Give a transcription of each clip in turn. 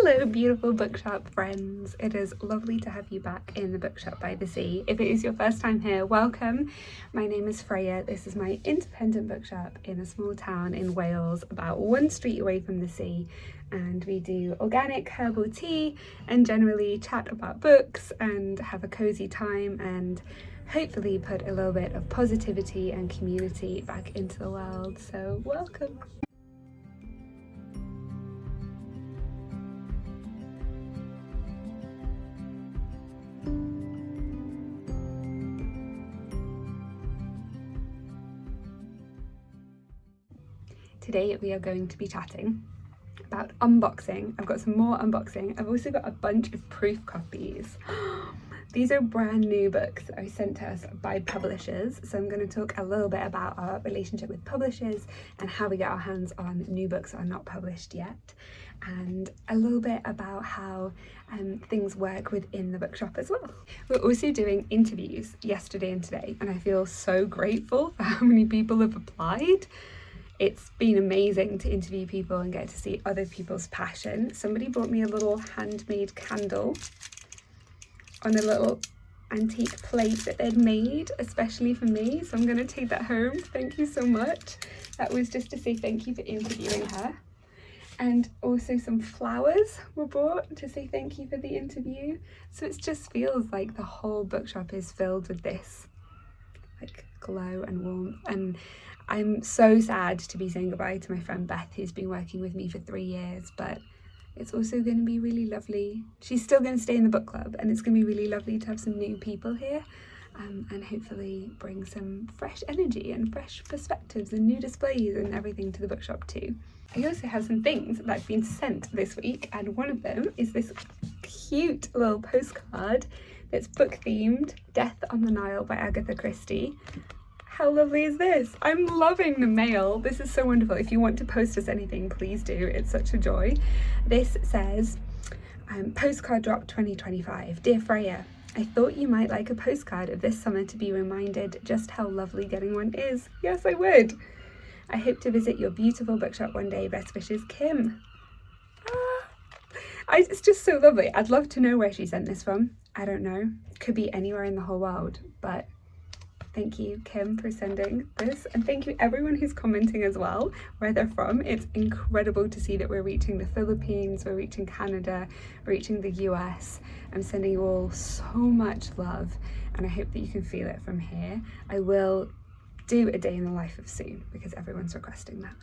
Hello beautiful bookshop friends, it is lovely to have you back in the Bookshop by the Sea. If it is your first time here, welcome. My name is Freya. This is my independent bookshop in a small town in Wales, about one street away from the sea, and we do organic herbal tea and generally chat about books and have a cozy time and hopefully put a little bit of positivity and community back into the world. So welcome. Today we are going to be chatting about unboxing. I've got some more unboxing. I've also got a bunch of proof copies. These are brand new books that are sent to us by publishers. So I'm going to talk a little bit about our relationship with publishers and how we get our hands on new books that are not published yet. And a little bit about how things work within the bookshop as well. We're also doing interviews yesterday and today, and I feel so grateful for how many people have applied. It's been amazing to interview people and get to see other people's passion. Somebody brought me a little handmade candle on a little antique plate that they'd made especially for me, so I'm going to take that home. Thank you so much. That was just to say thank you for interviewing her. And also some flowers were brought to say thank you for the interview. So it just feels like the whole bookshop is filled with this like glow and warmth, and I'm so sad to be saying goodbye to my friend Beth, who's been working with me for 3 years, but it's also going to be really lovely. She's still going to stay in the book club, and it's going to be really lovely to have some new people here and hopefully bring some fresh energy and fresh perspectives and new displays and everything to the bookshop too. I also have some things that I've been sent this week, and one of them is this cute little postcard that's book themed, Death on the Nile by Agatha Christie. How lovely is this? I'm loving the mail. This is so wonderful. If you want to post us anything, please do. It's such a joy. This says, postcard drop 2025. Dear Freya, I thought you might like a postcard of this summer to be reminded just how lovely getting one is. Yes, I would. I hope to visit your beautiful bookshop one day. Best wishes, Kim. It's just so lovely. I'd love to know where she sent this from. I don't know. Could be anywhere in the whole world, but thank you, Kim, for sending this, and thank you everyone who's commenting as well, where they're from. It's incredible to see that we're reaching the Philippines, we're reaching Canada, we're reaching the US. I'm sending you all so much love, and I hope that you can feel it from here. I will do a day in the life of soon because everyone's requesting that,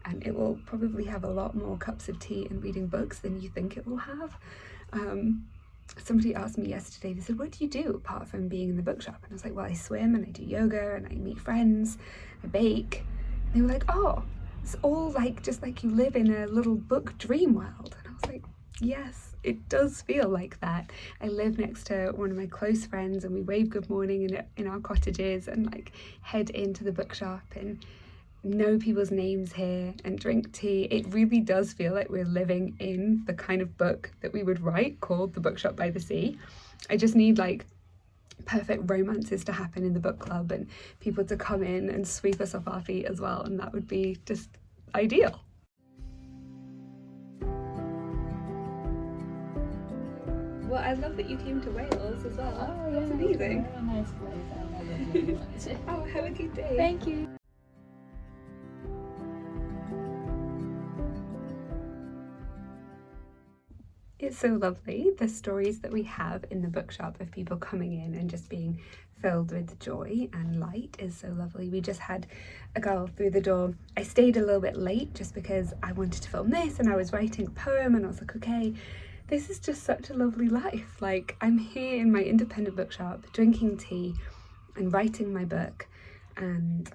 and it will probably have a lot more cups of tea and reading books than you think it will have. Somebody asked me yesterday, they said, what do you do apart from being in the bookshop? And I was like, well, I swim and I do yoga and I meet friends, I bake. And they were like, oh, it's all like just like you live in a little book dream world. And I was like, yes, it does feel like that. I live next to one of my close friends and we wave good morning in our cottages and like head into the bookshop and know people's names here and drink tea. It really does feel like we're living in the kind of book that we would write called The Bookshop by the Sea. I just need like perfect romances to happen in the book club and people to come in and sweep us off our feet as well, and that would be just ideal. Well, I love that you came to Wales as well. Oh, that's amazing. It's a nice place. I love it very much. Oh, have a good day. Thank you. It's so lovely, the stories that we have in the bookshop of people coming in and just being filled with joy and light is so lovely. We just had a girl through the door. I stayed a little bit late just because I wanted to film this and I was writing a poem and I was like, okay, this is just such a lovely life. Like, I'm here in my independent bookshop drinking tea and writing my book, and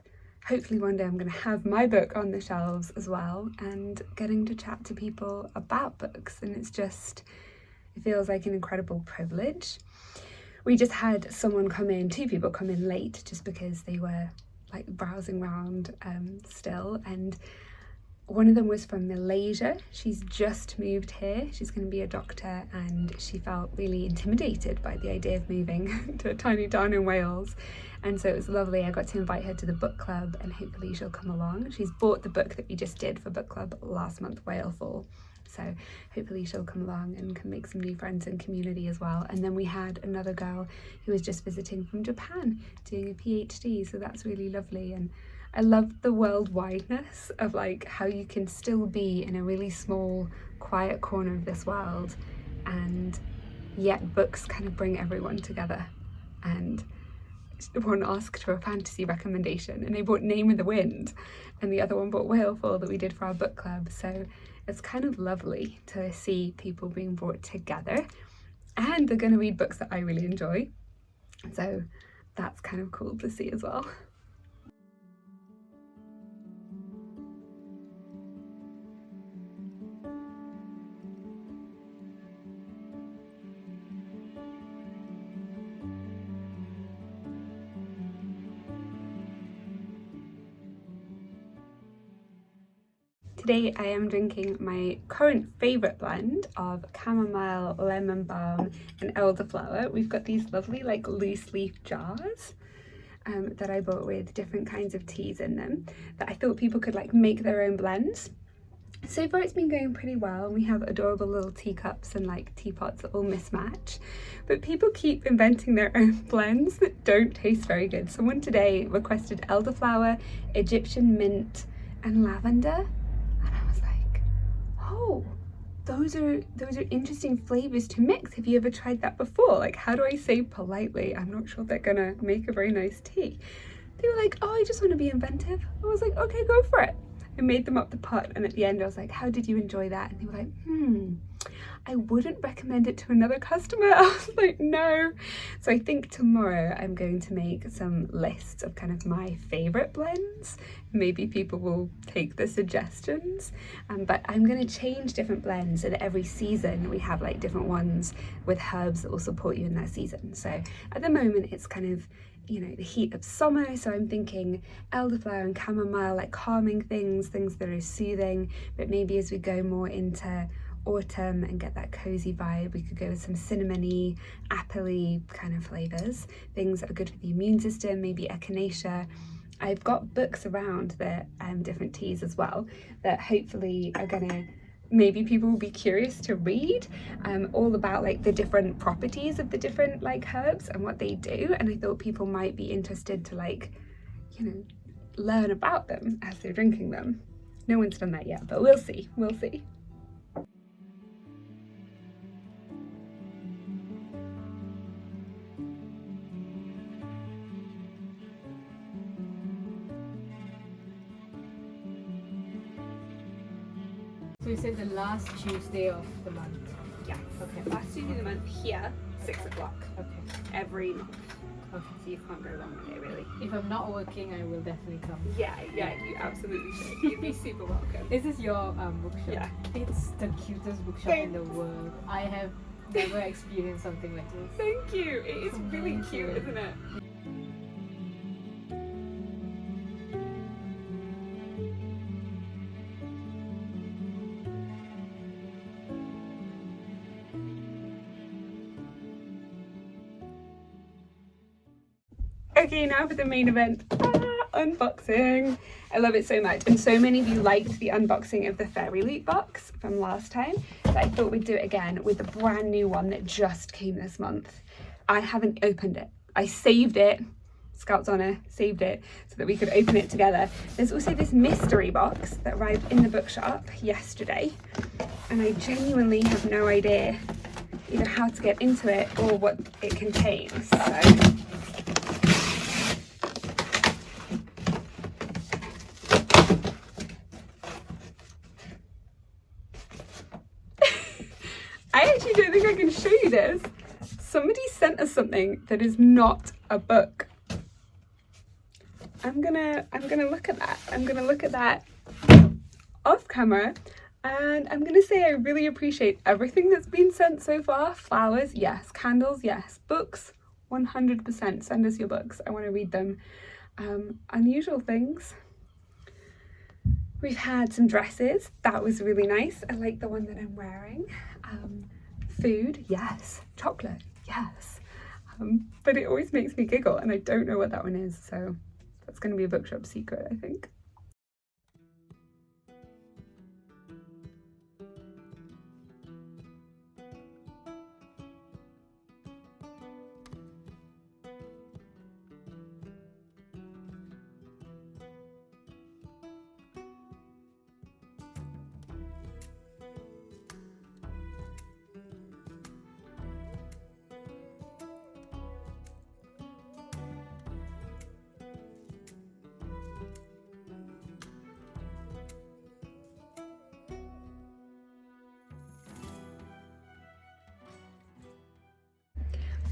hopefully one day I'm going to have my book on the shelves as well and getting to chat to people about books, and it feels like an incredible privilege. We just had someone come in, 2 people come in late just because they were like browsing around still, and One of them was from Malaysia. She's just moved here. She's going to be a doctor, and she felt really intimidated by the idea of moving to a tiny town in Wales. And so it was lovely. I got to invite her to the book club, and hopefully she'll come along. She's bought the book that we just did for book club last month, Whaleful. So hopefully she'll come along and can make some new friends and community as well. And then we had another girl who was just visiting from Japan doing a PhD. So that's really lovely. And I love the worldwideness of like how you can still be in a really small, quiet corner of this world, and yet books kind of bring everyone together. And one asked for a fantasy recommendation, and they bought Name of the Wind, and the other one bought Whaleful that we did for our book club. So it's kind of lovely to see people being brought together, and they're going to read books that I really enjoy. So that's kind of cool to see as well. Today I am drinking my current favourite blend of chamomile, lemon balm and elderflower. We've got these lovely like loose leaf jars that I bought with different kinds of teas in them that I thought people could like make their own blends. So far it's been going pretty well. We have adorable little teacups and like teapots that all mismatch, but people keep inventing their own blends that don't taste very good. Someone today requested elderflower, Egyptian mint and lavender. Oh, those are interesting flavors to mix. Have you ever tried that before? Like, how do I say politely, I'm not sure they're gonna make a very nice tea? They were like, oh, I just want to be inventive. I was like, okay, go for it. I made them up the pot, and at the end I was like, how did you enjoy that? And they were like, I wouldn't recommend it to another customer. I was like, no. So I think tomorrow I'm going to make some lists of kind of my favorite blends. Maybe people will take the suggestions, but I'm going to change different blends, and every season we have like different ones with herbs that will support you in that season. So at the moment it's kind of, you know, the heat of summer, so I'm thinking elderflower and chamomile, like calming things that are soothing. But maybe as we go more into autumn and get that cozy vibe, we could go with some cinnamony, apple-y kind of flavors, things that are good for the immune system, maybe echinacea. I've got books around that different teas as well that hopefully are gonna, maybe people will be curious to read, all about like the different properties of the different like herbs and what they do. And I thought people might be interested to like, you know, learn about them as they're drinking them. No one's done that yet, but we'll see. So you said the last Tuesday of the month? Yeah. Okay. Last Tuesday of the month here, 6 o'clock. Okay. Every month. Okay. So you can't go wrong with it, really. If I'm not working, I will definitely come. Yeah, you absolutely should. You'd be super welcome. This is your bookshop. Yeah. It's the cutest bookshop in the world. I have never experienced something like this. Thank you. It is really cute, isn't it? Okay, now for the main event, unboxing. I love it so much, and so many of you liked the unboxing of the Fairy Loot box from last time that I thought we'd do it again with the brand new one that just came this month. I haven't opened it. I saved it, Scout's Honour, saved it so that we could open it together. There's also this mystery box that arrived in the bookshop yesterday, and I genuinely have no idea either how to get into it or what it contains. So I actually don't think I can show you this. Somebody sent us something that is not a book. I'm gonna look at that. I'm gonna look at that off camera, and I'm gonna say I really appreciate everything that's been sent so far. Flowers, yes. Candles, yes. Books, 100%. Send us your books. I want to read them. Unusual things. We've had some dresses. That was really nice. I like the one that I'm wearing. Food, yes. Chocolate, yes. But it always makes me giggle and I don't know what that one is, so that's going to be a bookshop secret, I think.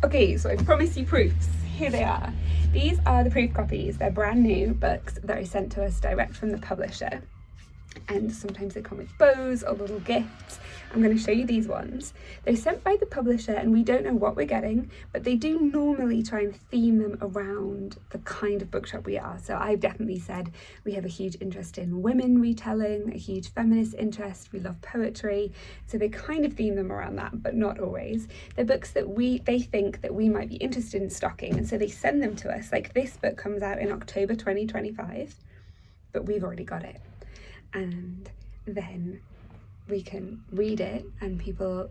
Okay, so I promised you proofs. Here they are. These are the proof copies. They're brand new books that are sent to us direct from the publisher. And sometimes they come with bows or little gifts. I'm going to show you these ones. They're sent by the publisher and we don't know what we're getting, but they do normally try and theme them around the kind of bookshop we are. So I've definitely said we have a huge interest in women retelling, a huge feminist interest, we love poetry. So they kind of theme them around that, but not always. They're books that they think that we might be interested in stocking, and so they send them to us. Like this book comes out in October 2025, but we've already got it. And then we can read it and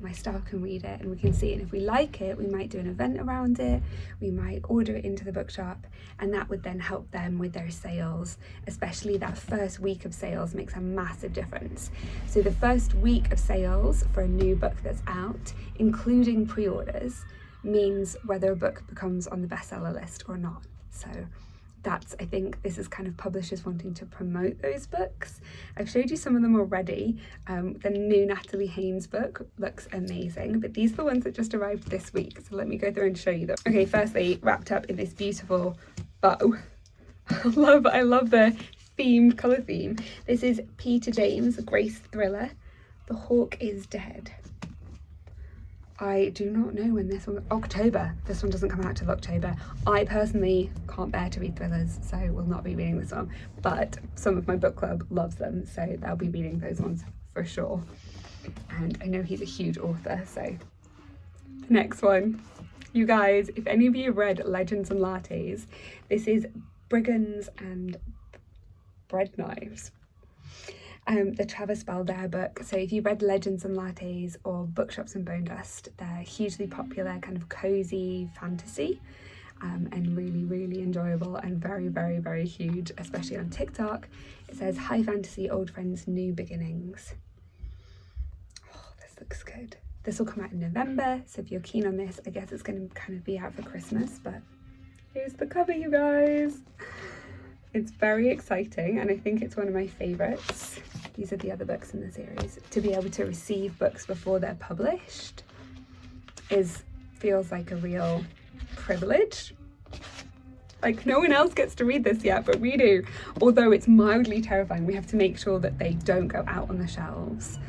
my staff can read it and we can see it, and if we like it we might do an event around it, we might order it into the bookshop, and that would then help them with their sales. Especially that first week of sales makes a massive difference. So the first week of sales for a new book that's out, including pre-orders, means whether a book becomes on the bestseller list or not. So I think this is kind of publishers wanting to promote those books. I've showed you some of them already. The new Natalie Haynes book looks amazing, but these are the ones that just arrived this week. So let me go through and show you them. Okay, firstly, wrapped up in this beautiful bow. I love the colour theme. This is Peter James, a Grace thriller. The Hawk is Dead. I do not know when this one, October. This one doesn't come out till October. I personally can't bear to read thrillers, so will not be reading this one, but some of my book club loves them, so they'll be reading those ones for sure. And I know he's a huge author, so. The next one. You guys, if any of you have read Legends and Lattes, this is Brigands and Bread Knives. The Travis Baldare book. So if you read Legends and Lattes or Bookshops and Bone Dust, they're hugely popular, kind of cozy fantasy, and really, really enjoyable and very, very, very huge, especially on TikTok. It says high fantasy, old friends, new beginnings. Oh, this looks good. This will come out in November, so if you're keen on this, I guess it's going to kind of be out for Christmas, but here's the cover, you guys. It's very exciting and I think it's one of my favourites. These are the other books in the series. To be able to receive books before they're published feels like a real privilege. Like no one else gets to read this yet, but we do. Although it's mildly terrifying, we have to make sure that they don't go out on the shelves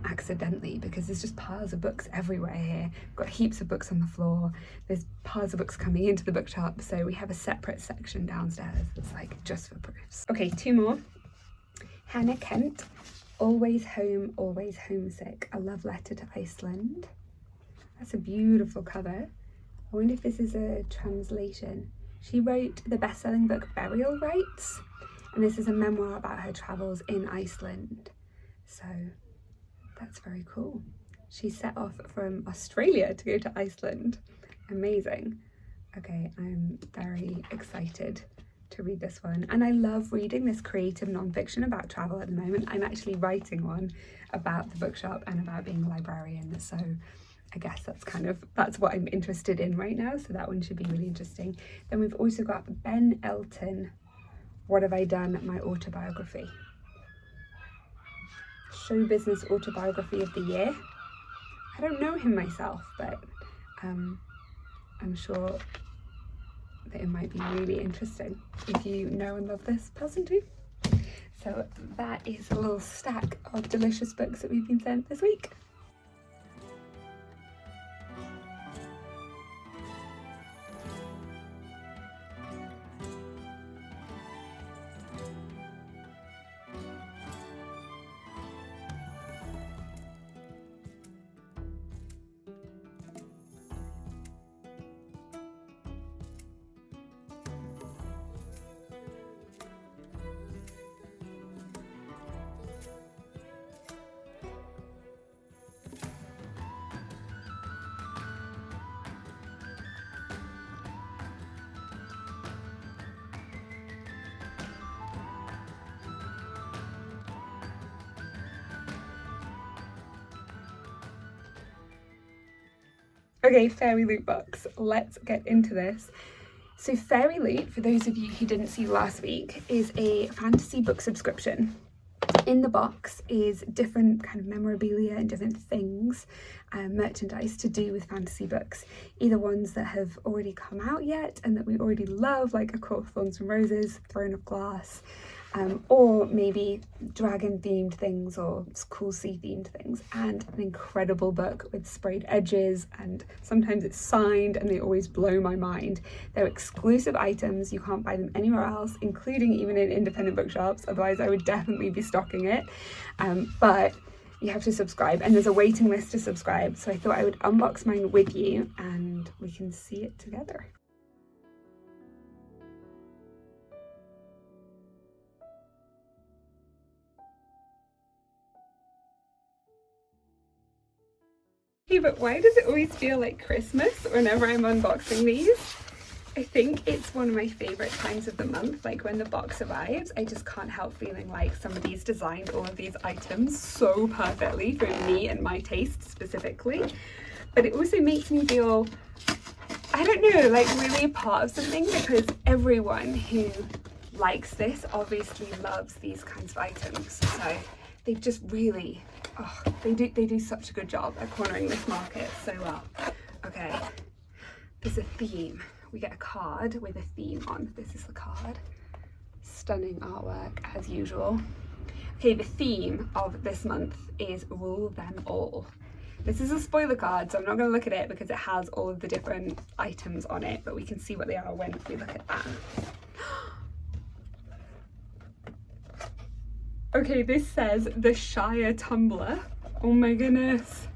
accidentally, because there's just piles of books everywhere here. We've got heaps of books on the floor. There's piles of books coming into the bookshop, so we have a separate section downstairs that's like just for proofs. Okay, two more. Hannah Kent, Always Home, Always Homesick, a love letter to Iceland. That's a beautiful cover. I wonder if this is a translation. She wrote the best-selling book Burial Rites, and this is a memoir about her travels in Iceland. So that's very cool. She set off from Australia to go to Iceland. Amazing. Okay, I'm very excited to read this one. And I love reading this creative non-fiction about travel at the moment. I'm actually writing one about the bookshop and about being a librarian. So I guess that's what I'm interested in right now. So that one should be really interesting. Then we've also got Ben Elton, What Have I Done? My Autobiography. Show business autobiography of the year. I don't know him myself, but I'm sure that it might be really interesting if you know and love this person too. So that is a little stack of delicious books that we've been sent this week. Okay, Fairy Loot books. Let's get into this. So Fairy Loot, for those of you who didn't see last week, is a fantasy book subscription. In the box is different kind of memorabilia and different things, merchandise to do with fantasy books, either ones that have already come out yet and that we already love, like A Court of Thorns and Roses, Throne of Glass, or maybe dragon themed things or cool sea themed things, and an incredible book with sprayed edges, and sometimes it's signed and they always blow my mind. They're exclusive items, you can't buy them anywhere else, including even in independent bookshops, otherwise I would definitely be stocking it, but you have to subscribe and there's a waiting list to subscribe, so I thought I would unbox mine with you and we can see it together. Hey, but why does it always feel like Christmas whenever I'm unboxing these? I think it's one of my favourite times of the month, like when the box arrives, I just can't help feeling like somebody's designed all of these items so perfectly for me and my taste specifically. But it also makes me feel, I don't know, like really a part of something, because everyone who likes this obviously loves these kinds of items. So they've just really, they do such a good job at cornering this market so well. Okay, there's a theme. We get a card with a theme on. This is the card. Stunning artwork as usual. Okay, the theme of this month is Rule Them All. This is a spoiler card, so I'm not going to look at it because it has all of the different items on it, but we can see what they are when we look at that. Okay, this says the Shire Tumbler. Oh my goodness.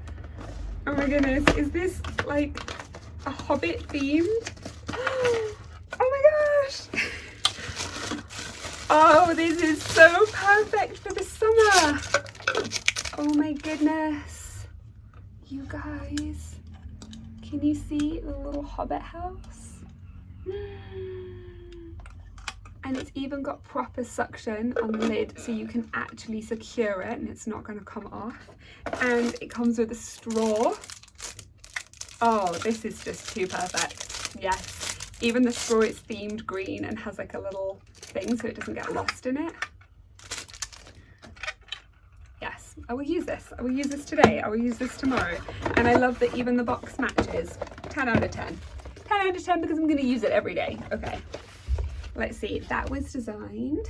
Oh my goodness. Is this like a Hobbit themed? Oh my gosh. Oh, this is so perfect for the summer. Oh my goodness. You guys, can you see the little Hobbit house? And it's even got proper suction on the lid so you can actually secure it and it's not going to come off. And it comes with a straw. Oh, this is just too perfect. Yes, even the straw is themed green and has like a little thing so it doesn't get lost in it. Yes, I will use this. I will use this today. I will use this tomorrow. And I love that even the box matches. 10 out of 10. 10 out of 10 because I'm going to use it every day. Okay. Let's see, that was designed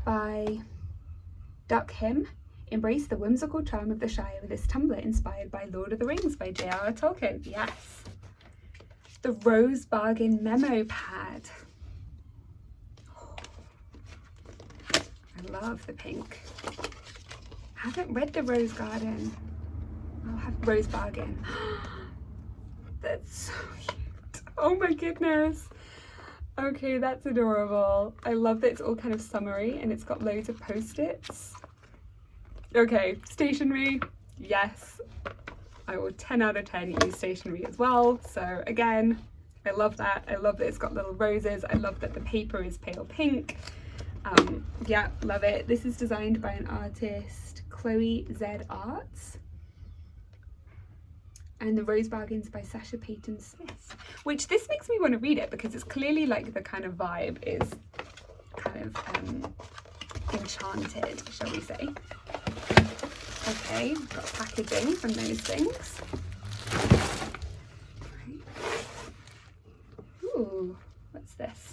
by Duck Him. Embrace the whimsical charm of the Shire with this tumbler inspired by Lord of the Rings by J.R.R. Tolkien. Yes. The Rose Bargain Memo Pad. Oh, I love the pink. I haven't read the Rose Garden. I'll have Rose Bargain. That's so cute. Oh my goodness. Okay, that's adorable. I love that it's all kind of summery and it's got loads of post-its. Okay, stationery, yes. I will 10 out of 10 use stationery as well. So again, I love that. I love that it's got little roses. I love that the paper is pale pink. Yeah, love it. This is designed by an artist, Chloe Z Arts. And the Rose Bargains by Sasha Payton Smith, which this makes me want to read it because it's clearly like the kind of vibe is kind of enchanted, shall we say. Okay, got packaging from those things. Right. Ooh, what's this?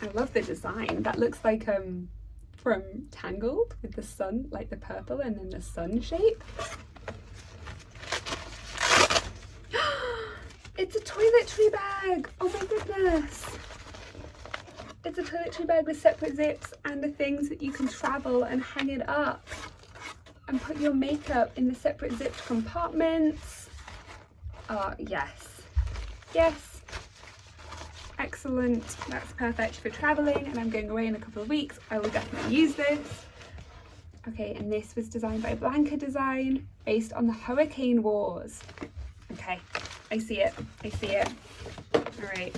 I love the design. That looks like from Tangled with the sun, like the purple and then the sun shape. It's a toiletry bag! Oh my goodness! It's a toiletry bag with separate zips and the things that you can travel and hang it up and put your makeup in the separate zipped compartments. Yes. Yes. Excellent. That's perfect for traveling and I'm going away in a couple of weeks. I will definitely use this. Okay, and this was designed by Blanca Design based on the Hurricane Wars. Okay. I see it. I see it. All right.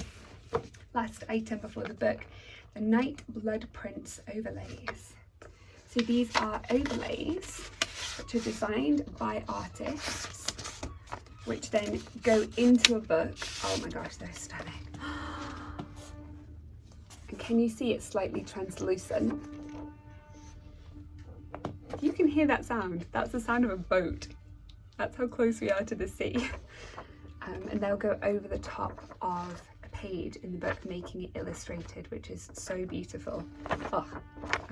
Last item before the book, the Night Blood Prints overlays. So these are overlays which are designed by artists which then go into a book. Oh my gosh, they're stunning. And can you see it's slightly translucent? You can hear that sound. That's the sound of a boat. That's how close we are to the sea. And they'll go over the top of a page in the book, making it illustrated, which is so beautiful. Oh,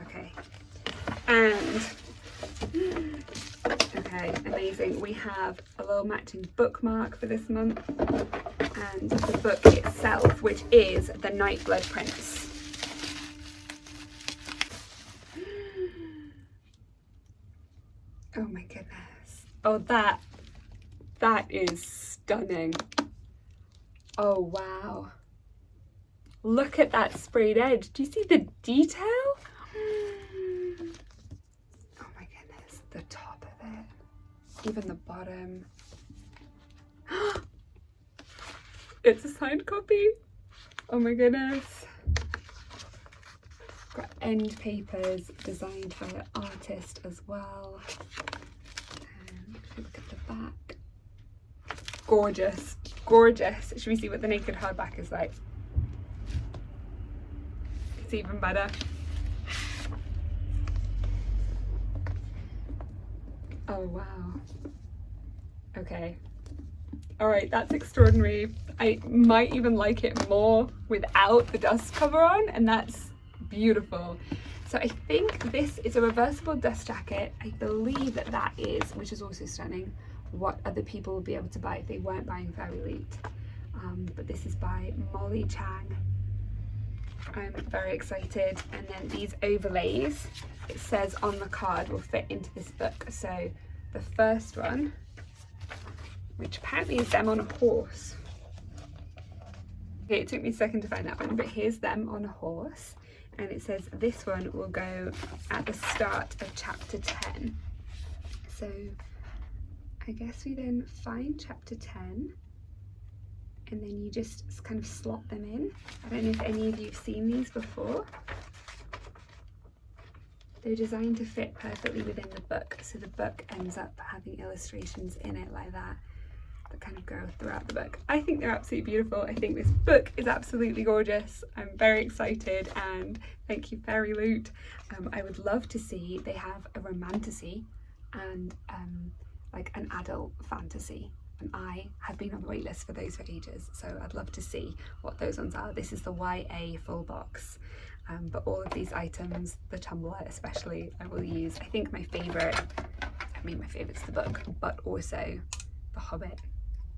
okay. And, okay, amazing. We have a little matching bookmark for this month, and the book itself, which is The Nightblood Prince. Oh my goodness. Oh, that is stunning. Oh wow. Look at that sprayed edge. Do you see the detail? Oh my goodness, the top of it, even the bottom. It's a signed copy. Oh my goodness. Got end papers designed by an artist as well. If you look at the back, gorgeous, gorgeous. Should we see what the naked hardback is like? It's even better. Oh wow. Okay. All right, that's extraordinary. I might even like it more without the dust cover on, and that's beautiful. So I think this is a reversible dust jacket. I believe that is, which is also stunning, what other people will be able to buy if they weren't buying Fairy Loot. But this is by Molly Chang. I'm very excited. And then these overlays, it says on the card, will fit into this book. So the first one, which apparently is them on a horse. Okay, it took me a second to find that one, but here's them on a horse. And it says this one will go at the start of chapter 10. So I guess we then find chapter 10, and then you just kind of slot them in. I don't know if any of you have seen these before. They're designed to fit perfectly within the book, so the book ends up having illustrations in it like that kind of go throughout the book. I think they're absolutely beautiful. I think this book is absolutely gorgeous. I'm very excited, and thank you Fairy Loot. I would love to see, they have a romantasy and like an adult fantasy, and I have been on the wait list for those for ages, so I'd love to see what those ones are. This is the YA full box, but all of these items, the tumbler especially, I will use. I think my favourite, I mean my favourite's the book, but also the Hobbit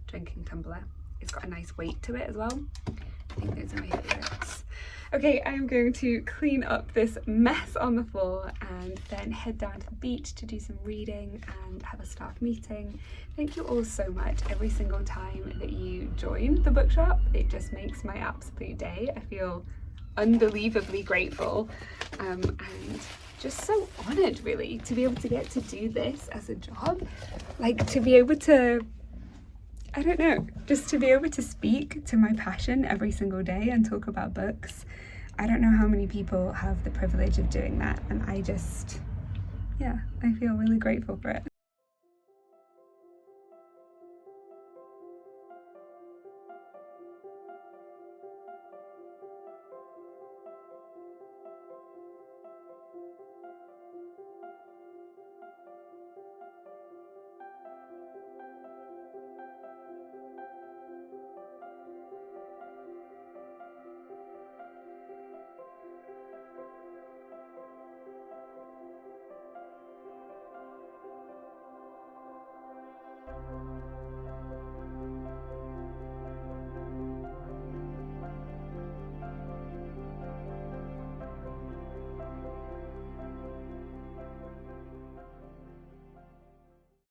drinking tumbler. It's got a nice weight to it as well. I think those are my favourites. Okay, I am going to clean up this mess on the floor and then head down to the beach to do some reading and have a staff meeting. Thank you all so much every single time that you join the bookshop. It just makes my absolute day. I feel unbelievably grateful and just so honoured really to be able to get to do this as a job. Like to be able to, I don't know, just to be able to speak to my passion every single day and talk about books. I don't know how many people have the privilege of doing that, and I just, yeah, I feel really grateful for it.